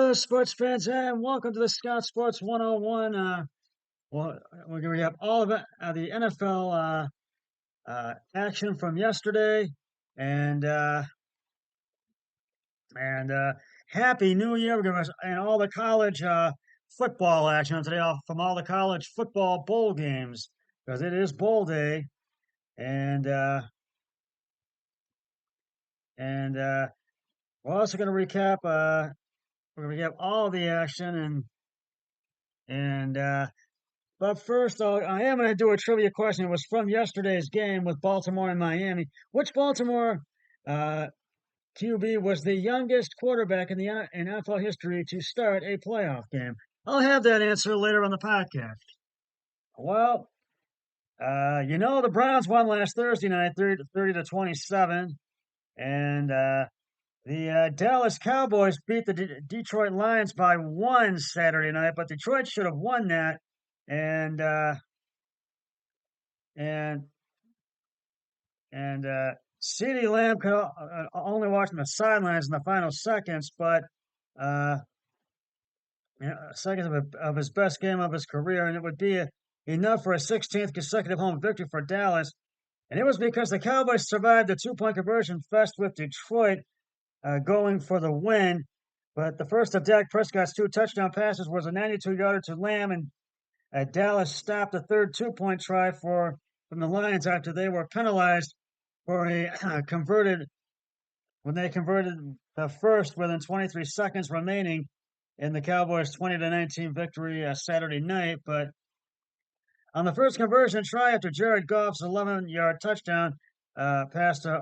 Hello, sports fans, and welcome to the Scott Sports 101. Well, we're going to have all of the NFL action from yesterday, and uh, and Happy New Year. We're going to and all the college football action today, from all the college football bowl games because it is bowl day, and uh, and we're also going to recap. We're going to recap all the action and. But first, I am going to do a trivia question. It was from yesterday's game with Baltimore and Miami. Which Baltimore uh, QB was the youngest quarterback in NFL history to start a playoff game? I'll have that answer later on the podcast. Well, the Browns won last Thursday night, 30 to 27, and the Dallas Cowboys beat the Detroit Lions by one Saturday night, but Detroit should have won that, and and and CeeDee Lamb could only watch from the sidelines in the final seconds, but uh, seconds of his best game of his career, and it would be enough for a 16th consecutive home victory for Dallas. And it was because the Cowboys survived the two-point conversion fest with Detroit going for the win. But the first of Dak Prescott's two touchdown passes was a 92-yarder to Lamb, and Dallas stopped the third two-point try from the Lions after they were penalized for a converted when they converted the first within 23 seconds remaining in the Cowboys' 20-19 victory Saturday night. But on the first conversion try after Jared Goff's 11-yard touchdown pass to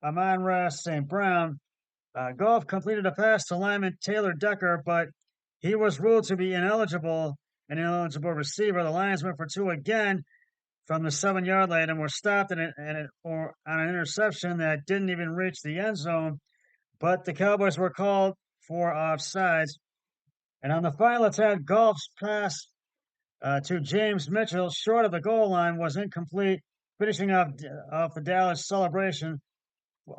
Amon-Ra St. Brown, Goff completed a pass to lineman Taylor Decker, but he was ruled to be an ineligible receiver. The Lions went for two again from the 7-yard line and were stopped on an interception that didn't even reach the end zone. But the Cowboys were called for offsides. And on the final attempt, Goff's pass to James Mitchell, short of the goal line, was incomplete, finishing off the Dallas celebration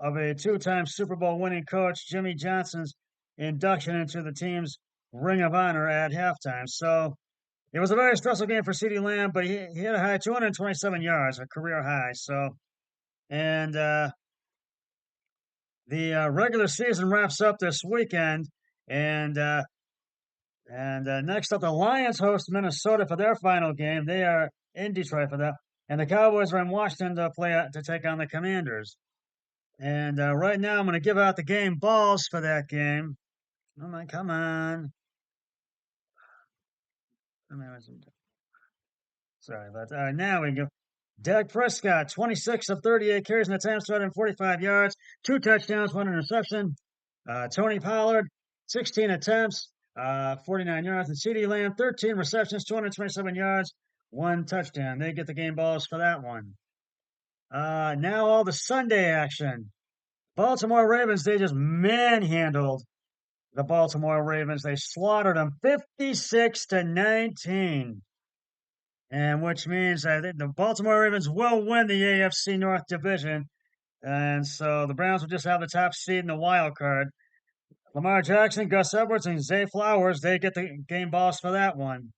of a two-time Super Bowl winning coach Jimmy Johnson's induction into the team's Ring of Honor at halftime. So it was a very stressful game for CeeDee Lamb, but he hit a high 227 yards, a career high. And the regular season wraps up this weekend, and next up, the Lions host Minnesota for their final game. They are in Detroit for that, and the Cowboys are in Washington to take on the Commanders. And right now, I'm going to give out the game balls for that game. Oh my, come on! Sorry about that. All right, now we go. Dak Prescott, 26 of 38 carries and attempts, 245 yards, two touchdowns, one interception. Tony Pollard, 16 attempts, 49 yards. And CeeDee Lamb, 13 receptions, 227 yards, one touchdown. They get the game balls for that one. Now all the Sunday action. Baltimore Ravens, they just manhandled the Baltimore Ravens. They slaughtered them 56 to 19. And which means I think the Baltimore Ravens will win the AFC North Division. And so the Browns will just have the top seed in the wild card. Lamar Jackson, Gus Edwards, and Zay Flowers, they get the game balls for that one.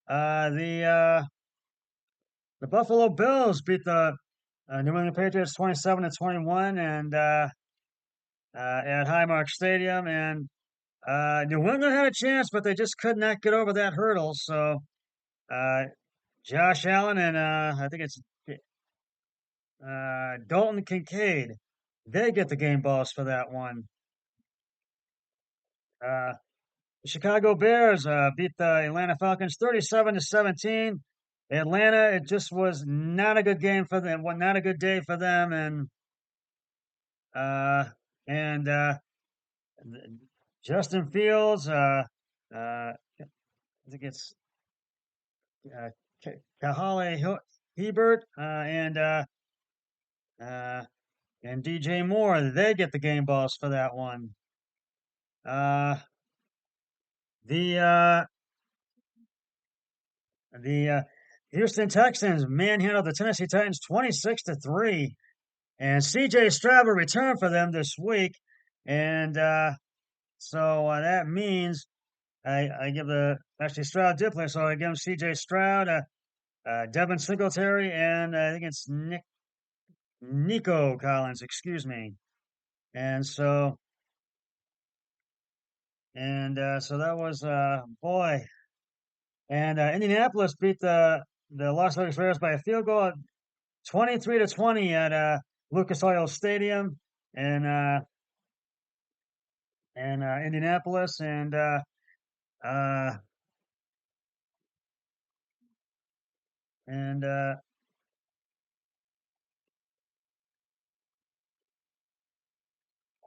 The Buffalo Bills beat the New England Patriots 27 to 21 and at Highmark Stadium. And New England had a chance, but they just could not get over that hurdle. So Josh Allen and I think it's Dalton Kincaid, they get the game balls for that one. The Chicago Bears beat the Atlanta Falcons 37 to 17. Atlanta, it just was not a good game for them. Not a good day for them, uh, and Justin Fields. I think it's uh, Kahale Hebert uh, and DJ Moore. They get the game balls for that one. Uh, the uh, the Houston Texans manhandled the Tennessee Titans 26 to 3. And CJ Stroud will return for them this week. And So that means I give the actually Stroud did play, so I give him C.J. Stroud, Devin Singletary, and I think it's Nico Collins. Excuse me. And so so that was boy. And Indianapolis beat the Las Vegas Raiders by a field goal, 23-20 at Lucas Oil Stadium, and Indianapolis, uh,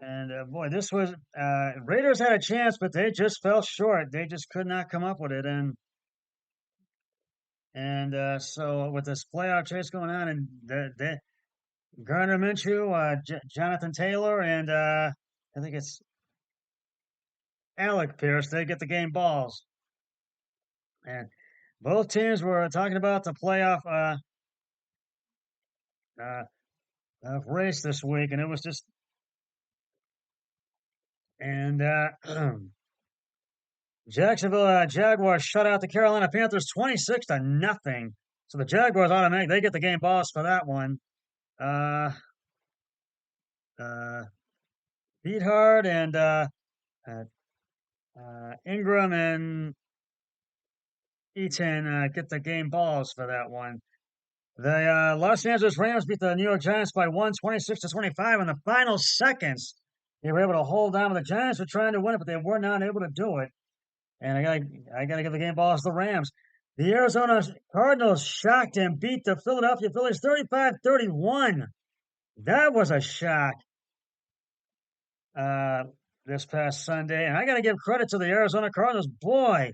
and uh, boy, this was Raiders had a chance, but they just fell short. They just could not come up with it, so with this playoff chase going on, and the Gardner Minshew, Jonathan Taylor, and I think it's Alec Pierce, they get the game balls, and both teams were talking about the playoff uh, race this week, and it was just and Jacksonville Jaguars shut out the Carolina Panthers 26-0. So the Jaguars automatic they get the game balls for that one. Uh, uh, Beathard and uh, Ingram and Eaton get the game balls for that one. The Los Angeles Rams beat the New York Giants by 26-25 in the final seconds. They were able to hold on. The Giants were trying to win it, but they were not able to do it. And I gotta give the game balls to the Rams. The Arizona Cardinals shocked and beat the Philadelphia Phillies 35-31. That was a shock uh, this past Sunday. And I gotta give credit to the Arizona Cardinals. Boy.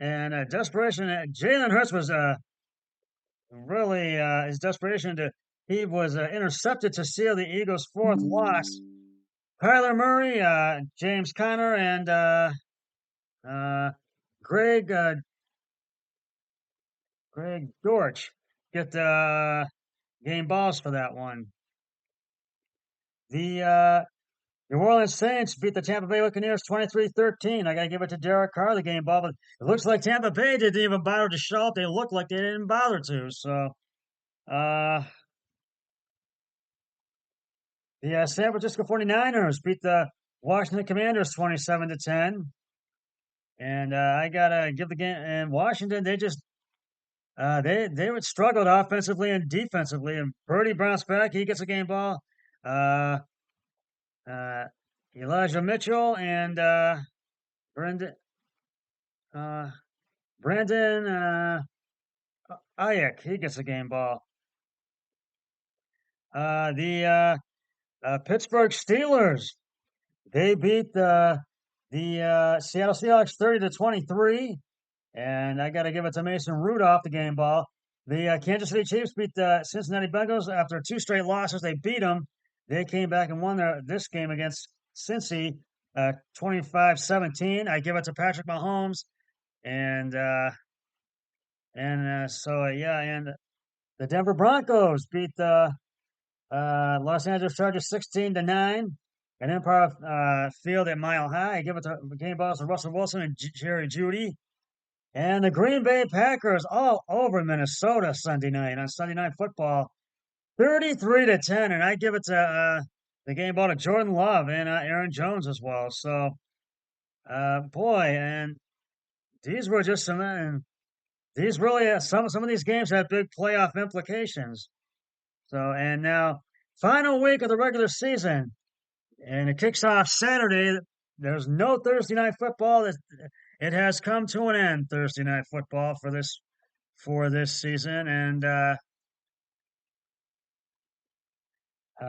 And desperation. Jalen Hurts was really his desperation to he was intercepted to seal the Eagles' fourth loss. Kyler Murray, James Conner, and uh, Greg Greg Dortch get the game balls for that one. The New Orleans Saints beat the Tampa Bay Buccaneers 23-13. I got to give it to Derek Carr, the game ball, but it looks like Tampa Bay didn't even bother to show up. They looked like they didn't bother to. So, uh, the San Francisco 49ers beat the Washington Commanders 27-10. And I got to give the game, and Washington, they just they would struggled offensively and defensively. And Purdy bounced back. He gets a game ball. Uh, uh, Elijah Mitchell and Brendan uh, Brandon Ayuk. He gets a game ball. The Pittsburgh Steelers. They beat the Seattle Seahawks 30-23. And I got to give it to Mason Rudolph, the game ball. The Kansas City Chiefs beat the Cincinnati Bengals after two straight losses. They beat them. They came back and won this game against Cincy 25-17. I give it to Patrick Mahomes. And and the Denver Broncos beat the Los Angeles Chargers 16-9 at Empire Field at Mile High. I give it to game balls to Russell Wilson and Jerry Jeudy. And the Green Bay Packers all over Minnesota Sunday night on Sunday Night Football, 33-10. And I give it to the game ball to Jordan Love and Aaron Jones as well. So, boy, and these were just some, and these really some of these games had big playoff implications. So, and now final week of the regular season, and it kicks off Saturday. There's no Thursday night football. It has come to an end. Thursday night football for this season, and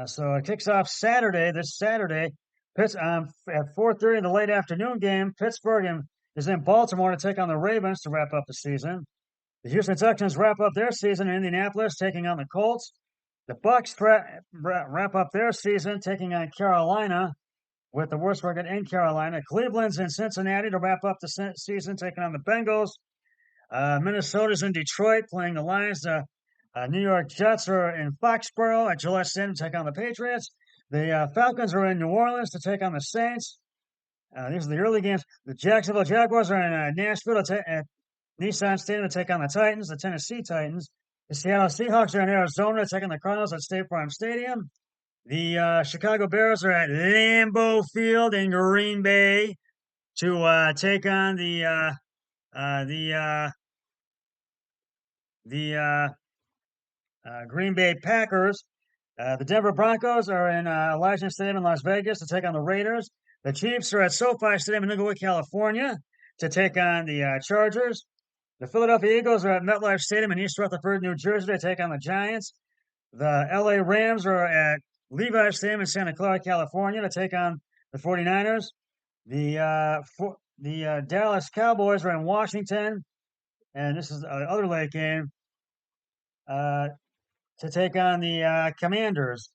so it kicks off this Saturday. At 4:30 in the late afternoon game. Pittsburgh is in Baltimore to take on the Ravens to wrap up the season. The Houston Texans wrap up their season in Indianapolis, taking on the Colts. The Bucks wrap up their season, taking on Carolina, with the worst record in Carolina. Cleveland's in Cincinnati to wrap up the season, taking on the Bengals. Minnesota's in Detroit, playing the Lions. New York Jets are in Foxborough at Gillette Stadium to take on the Patriots. The Falcons are in New Orleans to take on the Saints. These are the early games. The Jacksonville Jaguars are in Nashville at Nissan Stadium to take on the Titans, the Tennessee Titans. The Seattle Seahawks are in Arizona taking the Cardinals at State Farm Stadium. The Chicago Bears are at Lambeau Field in Green Bay to take on the Green Bay Packers. The Denver Broncos are in Allegiant Stadium in Las Vegas to take on the Raiders. The Chiefs are at SoFi Stadium in Inglewood, California to take on the Chargers. The Philadelphia Eagles are at MetLife Stadium in East Rutherford, New Jersey to take on the Giants. The LA Rams are at Levi Stadium in Santa Clara, California to take on the 49ers. The Dallas Cowboys are in Washington, and this is the other late game to take on the Commanders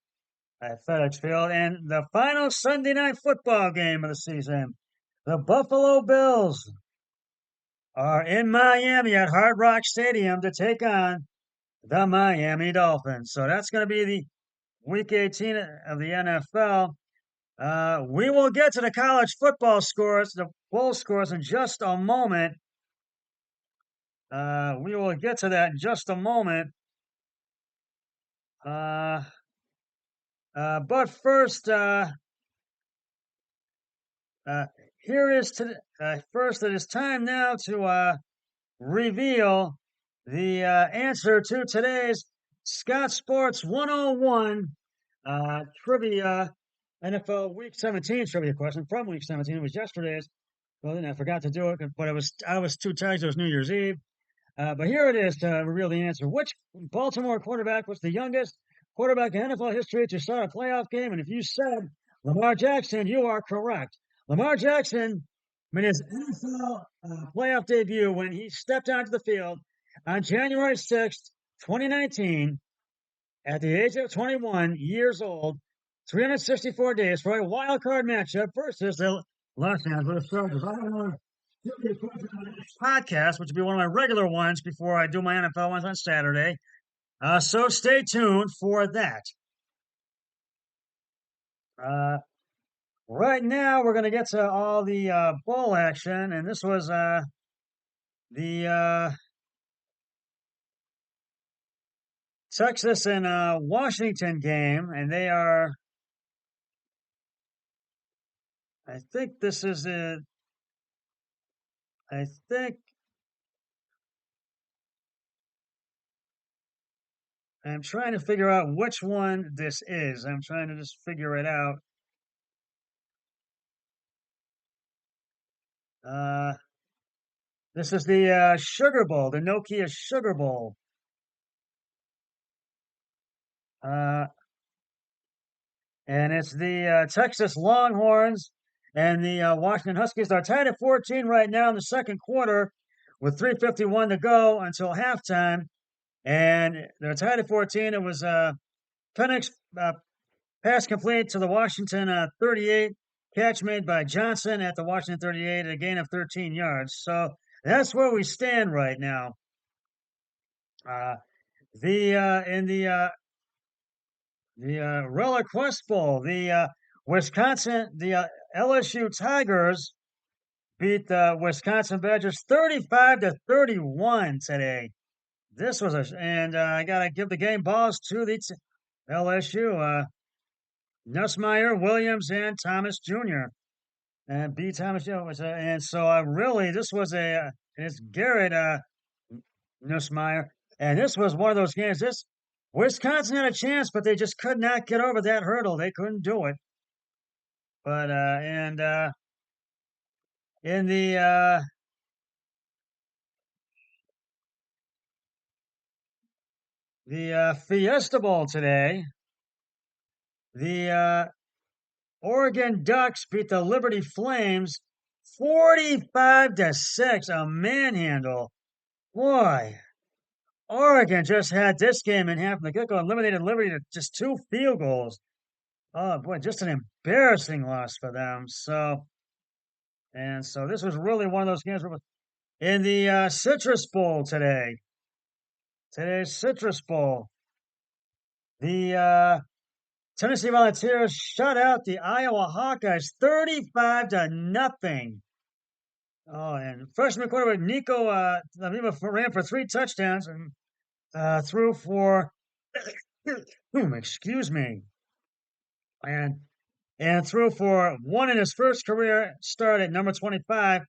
at FedEx Field. And the final Sunday night football game of the season, the Buffalo Bills are in Miami at Hard Rock Stadium to take on the Miami Dolphins. So that's going to be the Week 18 of the NFL. We will get to the college football scores, the bowl scores, in just a moment. We will get to that in just a moment. But first, here is first. It is time now to reveal the answer to today's Scott Sports 101 trivia, NFL Week 17 trivia question from Week 17. It was yesterday's. Well, then I forgot to do it, but I was too tired. It was New Year's Eve. But here it is to reveal the answer. Which Baltimore quarterback was the youngest quarterback in NFL history to start a playoff game? And if you said Lamar Jackson, you are correct. Lamar Jackson made his NFL playoff debut when he stepped onto the field on January 6th, 2019, at the age of 21 years old, 364 days for a wild card matchup versus the Los Angeles Chargers. I don't know podcast, which will be one of my regular ones before I do my NFL ones on Saturday. So stay tuned for that. Right now, we're going to get to all the bowl action, and this was the Texas and Washington game, and they are. I think this is it. I think I'm trying to figure out which one this is. I'm trying to just figure it out. This is the Sugar Bowl, the Nokia Sugar Bowl. And it's the Texas Longhorns and the Washington Huskies are tied at 14 right now in the second quarter with 3:51 to go until halftime. And they're tied at 14. It was Penix pass complete to the Washington 38, catch made by Johnson at the Washington 38, a gain of 13 yards. So that's where we stand right now. In the Relic Quest Bowl, the LSU Tigers beat the Wisconsin Badgers 35-31 today. This was and I gotta give the game balls to the LSU. Nussmeier, Williams, and Thomas Jr. and B. Thomas Jr. And so really, this was it's Garrett Nussmeier, and this was one of those games. This Wisconsin had a chance, but they just could not get over that hurdle. They couldn't do it. But in the Fiesta Bowl today, the Oregon Ducks beat the Liberty Flames 45-6, a manhandle. Boy, Oregon just had this game in half from the get-go, eliminated Liberty to just 2 field goals. Oh boy, just an embarrassing loss for them. So this was really one of those games. In the Citrus Bowl today, today's Citrus Bowl, the Tennessee Volunteers shut out the Iowa Hawkeyes 35-0. Oh, and freshman quarterback Nico ran for 3 touchdowns and threw for excuse me, and threw for one in his first career start at number 25.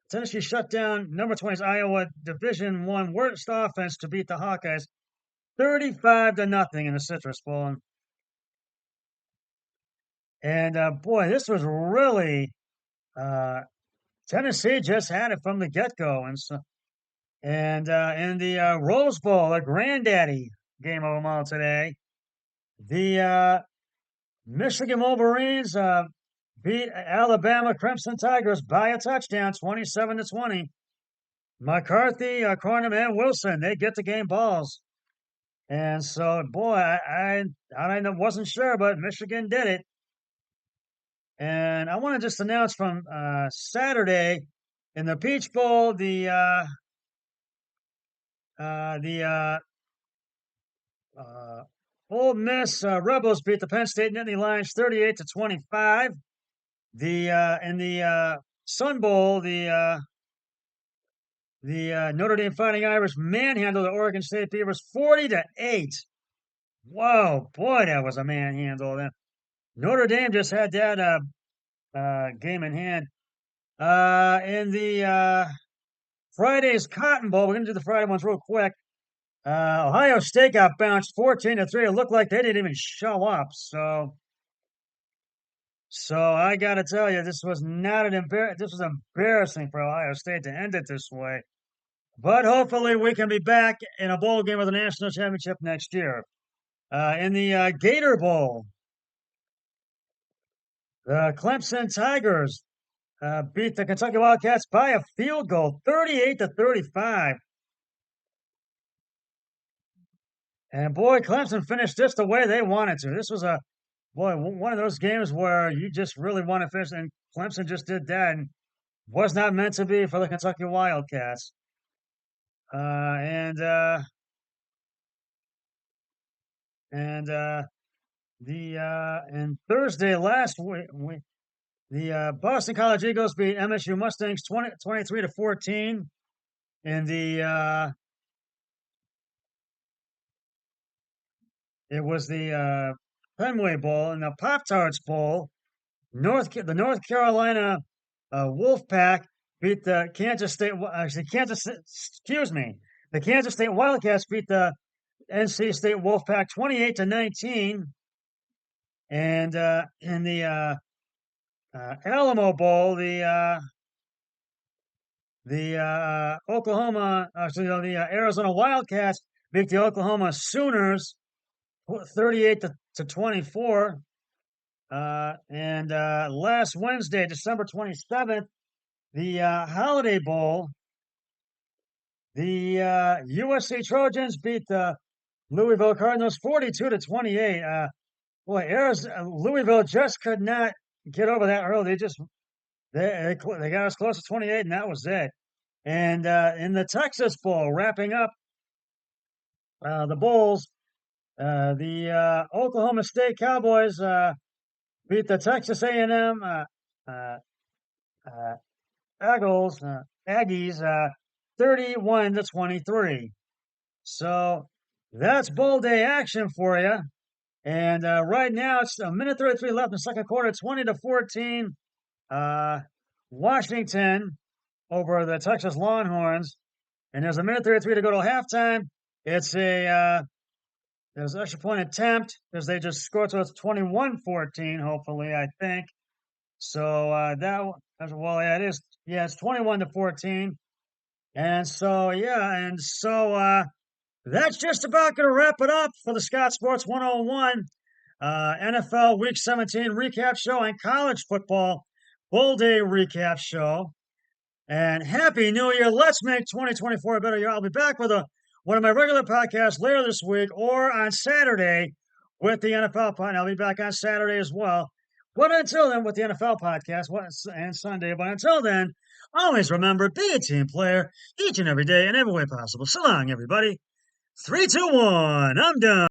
Tennessee shut down number 20's Iowa Division One worst offense to beat the Hawkeyes 35-0 in the Citrus Bowl. And boy, this was really Tennessee just had it from the get-go, and so in the Rose Bowl, the granddaddy game of them all today, the Michigan Wolverines beat Alabama Crimson Tigers by a touchdown, 27-20. McCarthy, Cornum, and Wilson, they get the game balls. And so, boy, I wasn't sure, but Michigan did it. And I want to just announce from Saturday in the Peach Bowl, the Ole Miss Rebels beat the Penn State Nittany Lions 38-25. In the Sun Bowl, the Notre Dame Fighting Irish manhandled the Oregon State Beavers 40-8. Whoa, boy, that was a manhandle. Then Notre Dame just had that game in hand. In the Friday's Cotton Bowl, we're gonna do the Friday ones real quick. Ohio State got bounced 14-3. It looked like they didn't even show up. So I got to tell you, this was not this was embarrassing for Ohio State to end it this way. But hopefully we can be back in a bowl game with a national championship next year. In the Gator Bowl, the Clemson Tigers beat the Kentucky Wildcats by a field goal, 38-35. And boy, Clemson finished just the way they wanted to. This was one of those games where you just really want to finish, and Clemson just did that, and was not meant to be for the Kentucky Wildcats. And Thursday last week, the Boston College Eagles beat MSU Mustangs 23-14 in the it was the Fenway Bowl and the Pop-Tarts Bowl. The North Carolina Wolfpack beat the Kansas State. The Kansas State Wildcats beat the NC State Wolfpack 28-19. And in the Alamo Bowl, the Arizona Wildcats beat the Oklahoma Sooners 38-24. And last Wednesday, December 27th, the Holiday Bowl, the USC Trojans beat the Louisville Cardinals 42-28. Louisville just could not get over that hurdle. They got as close to 28, and that was it. And in the Texas Bowl, wrapping up the bowls, the Oklahoma State Cowboys beat the Texas A&M Aggies 31-23. So that's bowl day action for you. And right now it's a minute 33 left in the second quarter, 20-14. Washington over the Texas Longhorns, and there's a minute 33 to go to halftime. It's there's an extra point attempt because they just scored, so it's 21-14. Hopefully, I think. So it is. Yeah, it's 21-14, and so that's just about going to wrap it up for the Scott Sports 101 NFL Week 17 recap show and college football bowl day recap show. And Happy New Year. Let's make 2024 a better year. I'll be back with one of my regular podcasts later this week or on Saturday with the NFL pod. I'll be back on Saturday as well. But until then, with the NFL podcast and Sunday. But until then, always remember, be a team player each and every day in every way possible. So long, everybody. 3, 2, 1. I'm done.